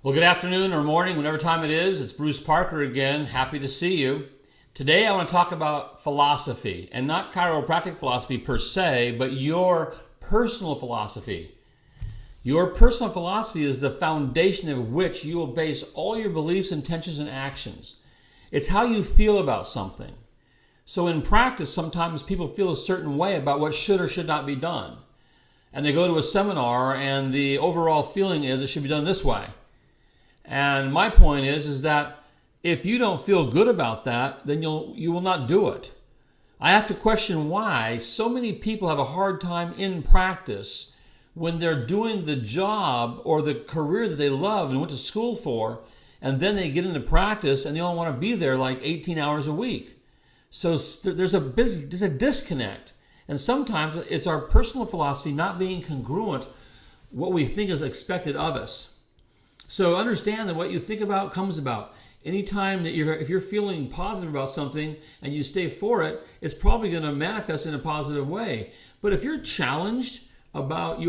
Well, good afternoon or morning, whatever time it is. It's Bruce Parker again. Happy to see you. Today I want to talk about philosophy, and not chiropractic philosophy per se, but your personal philosophy. Your personal philosophy is the foundation of which you will base all your beliefs, intentions, and actions. It's how you feel about something. So in practice, sometimes people feel a certain way about what should or should not be done. And they go to a seminar and the overall feeling is it should be done this way. And my point is that if you don't feel good about that, then you will not do it. I have to question why so many people have a hard time in practice when they're doing the job or the career that they love and went to school for, and then they get into practice and they don't want to be there like 18 hours a week. So there's a disconnect. And sometimes it's our personal philosophy not being congruent what we think is expected of us. So understand that what you think about comes about. Anytime that if you're feeling positive about something and you stay for it, it's probably going to manifest in a positive way. But if you're challenged about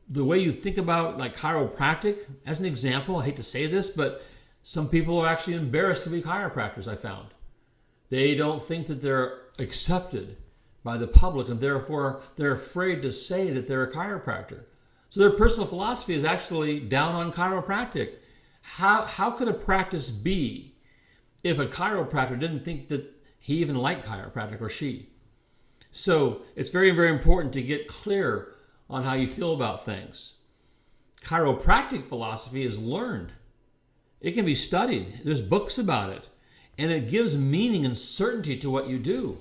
the way you think about like chiropractic, as an example, I hate to say this, but some people are actually embarrassed to be chiropractors, I found. They don't think that they're accepted by the public, and therefore they're afraid to say that they're a chiropractor. So their personal philosophy is actually down on chiropractic. How could a practice be if a chiropractor didn't think that he even liked chiropractic or she? So it's very, very important to get clear on how you feel about things. Chiropractic philosophy is learned. It can be studied. There's books about it. And it gives meaning and certainty to what you do.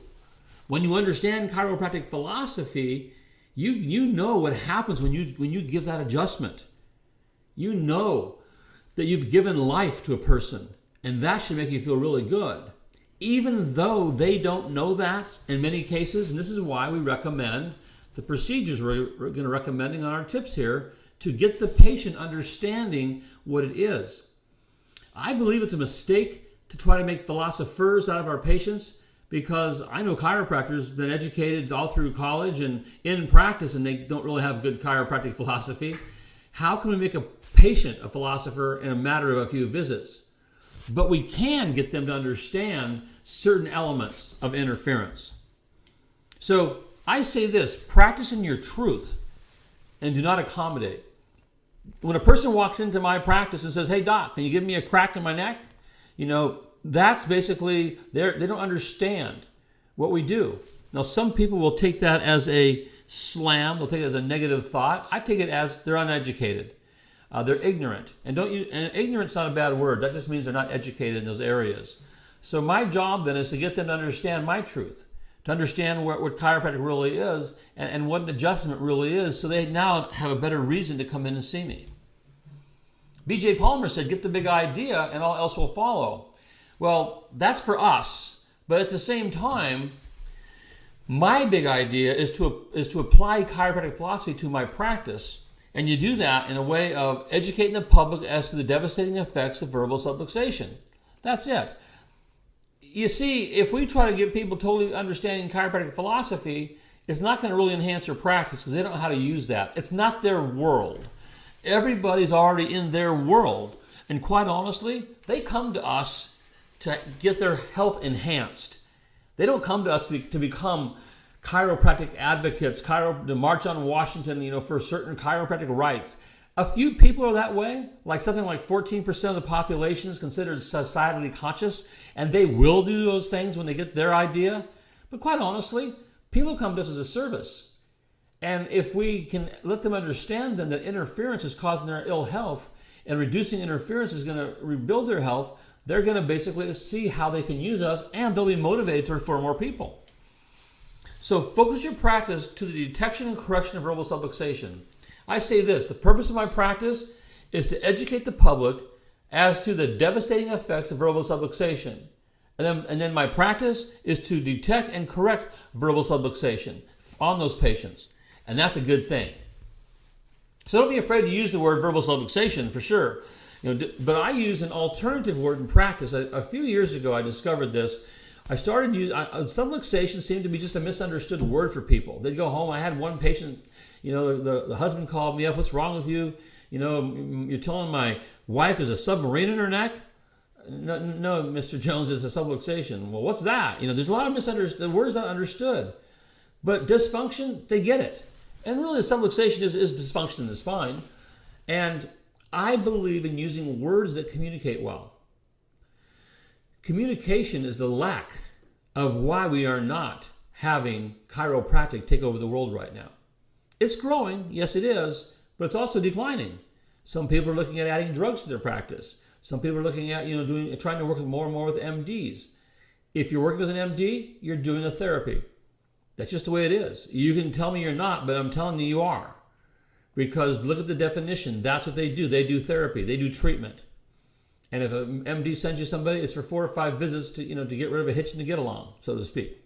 When you understand chiropractic philosophy, you know what happens when you give that adjustment. You know that you've given life to a person, and that should make you feel really good. Even though they don't know that in many cases, and this is why we recommend the procedures we're going to recommending on our tips here to get the patient understanding what it is. I believe it's a mistake to try to make philosophers out of our patients, because I know chiropractors been educated all through college and in practice, and they don't really have good chiropractic philosophy. How can we make a patient a philosopher in a matter of a few visits? But we can get them to understand certain elements of interference. So I say this: practice in your truth and do not accommodate. When a person walks into my practice and says, "Hey doc, can you give me a crack in my neck?" That's basically, they don't understand what we do. Now, some people will take that as a slam. They'll take it as a negative thought. I take it as they're uneducated. They're ignorant. And ignorant's not a bad word. That just means they're not educated in those areas. So my job then is to get them to understand my truth, to understand what chiropractic really is and what an adjustment really is, so they now have a better reason to come in and see me. B.J. Palmer said, get the big idea and all else will follow. Well, that's for us. But at the same time, my big idea is to apply chiropractic philosophy to my practice. And you do that in a way of educating the public as to the devastating effects of verbal subluxation. That's it. You see, if we try to get people totally understanding chiropractic philosophy, it's not going to really enhance their practice because they don't know how to use that. It's not their world. Everybody's already in their world. And quite honestly, they come to us to get their health enhanced. They don't come to us to become chiropractic advocates, to march on Washington, for certain chiropractic rights. A few people are that way, like something like 14% of the population is considered societally conscious, and they will do those things when they get their idea. But quite honestly, people come to us as a service. And if we can let them understand then that interference is causing their ill health, and reducing interference is going to rebuild their health, they're going to basically see how they can use us, and they'll be motivated to refer more people. So focus your practice to the detection and correction of verbal subluxation. I say this: the purpose of my practice is to educate the public as to the devastating effects of verbal subluxation. And then my practice is to detect and correct verbal subluxation on those patients. And that's a good thing. So don't be afraid to use the word verbal subluxation for sure. But I use an alternative word in practice. A few years ago, I discovered this. I started using, subluxation seemed to be just a misunderstood word for people. They'd go home. I had one patient, the husband called me up. What's wrong with you? You know, you're telling my wife there's a submarine in her neck? No, no, Mr. Jones, it's a subluxation. Well, what's that? You know, there's a lot of misunderstood, the word's not understood. But dysfunction, they get it. And really, the subluxation is dysfunction in the spine. And I believe in using words that communicate well. Communication is the lack of why we are not having chiropractic take over the world right now. It's growing, yes it is, but it's also declining. Some people are looking at adding drugs to their practice. Some people are looking at, trying to work more and more with MDs. If you're working with an MD, you're doing a therapy. That's just the way it is. You can tell me you're not, but I'm telling you are. Because look at the definition. That's what they do. They do therapy. They do treatment. And if an MD sends you somebody, it's for 4 or 5 visits to get rid of a hitch and to get along, so to speak.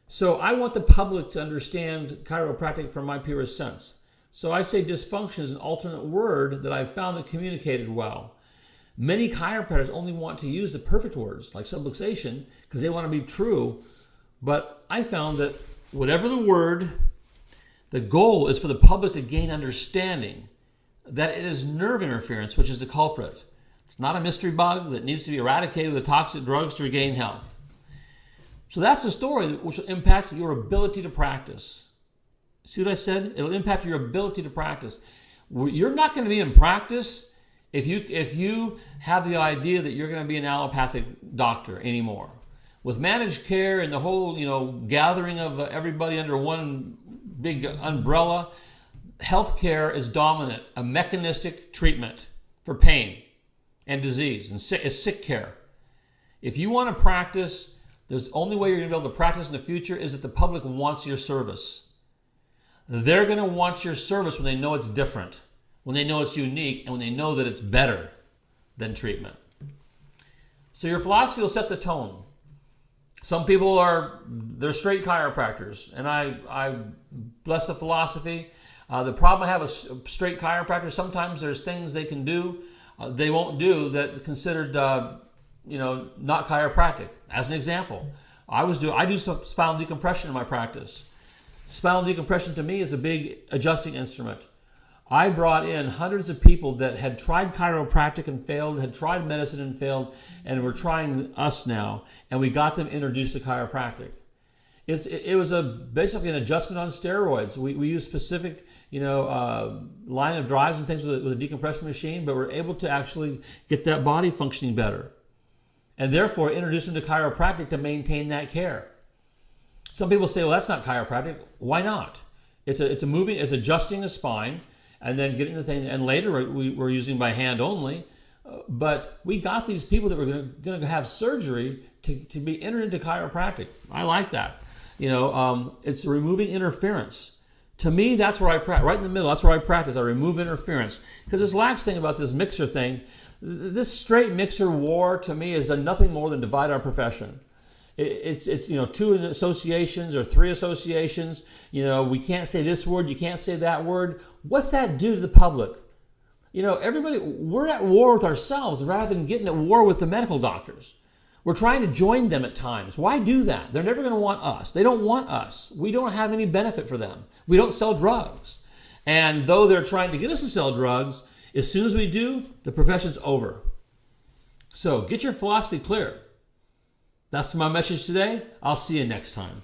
So I want the public to understand chiropractic from my purest sense. So I say dysfunction is an alternate word that I've found that communicated well. Many chiropractors only want to use the perfect words, like subluxation, because they want to be true. But I found that whatever the word, the goal is for the public to gain understanding that it is nerve interference, which is the culprit. It's not a mystery bug that needs to be eradicated with toxic drugs to regain health. So that's the story which will impact your ability to practice. See what I said? It'll impact your ability to practice. You're not going to be in practice if you have the idea that you're going to be an allopathic doctor anymore. With managed care and the whole, gathering of everybody under one big umbrella, healthcare is dominant, a mechanistic treatment for pain and disease, and sick care. If you want to practice, the only way you're going to be able to practice in the future is if the public wants your service. They're going to want your service when they know it's different, when they know it's unique, and when they know that it's better than treatment. So your philosophy will set the tone. Some people they're straight chiropractors, and I bless the philosophy. The problem I have with straight chiropractors, sometimes there's things they can do, they won't do that are considered, not chiropractic. As an example, I do some spinal decompression in my practice. Spinal decompression to me is a big adjusting instrument. I brought in hundreds of people that had tried chiropractic and failed, had tried medicine and failed, and were trying us now, and we got them introduced to chiropractic. It was basically an adjustment on steroids. We use specific, line of drives and things with a decompression machine, but we're able to actually get that body functioning better, and therefore introduce them to chiropractic to maintain that care. Some people say, well, that's not chiropractic. Why not? It's adjusting the spine and then getting the thing, and later we're using by hand only. But we got these people that were going to have surgery to be entered into chiropractic. I like that. It's removing interference. To me, that's where I practice. Right in the middle, that's where I practice. I remove interference. Because this last thing about this mixer thing, this straight mixer war to me has done nothing more than divide our profession. It's 2 associations or 3 associations. We can't say this word, you can't say that word. What's that do to the public? Everybody, we're at war with ourselves rather than getting at war with the medical doctors. We're trying to join them at times. Why do that? They're never going to want us. They don't want us. We don't have any benefit for them. We don't sell drugs. And though they're trying to get us to sell drugs, as soon as we do, the profession's over. So get your philosophy clear. That's my message today. I'll see you next time.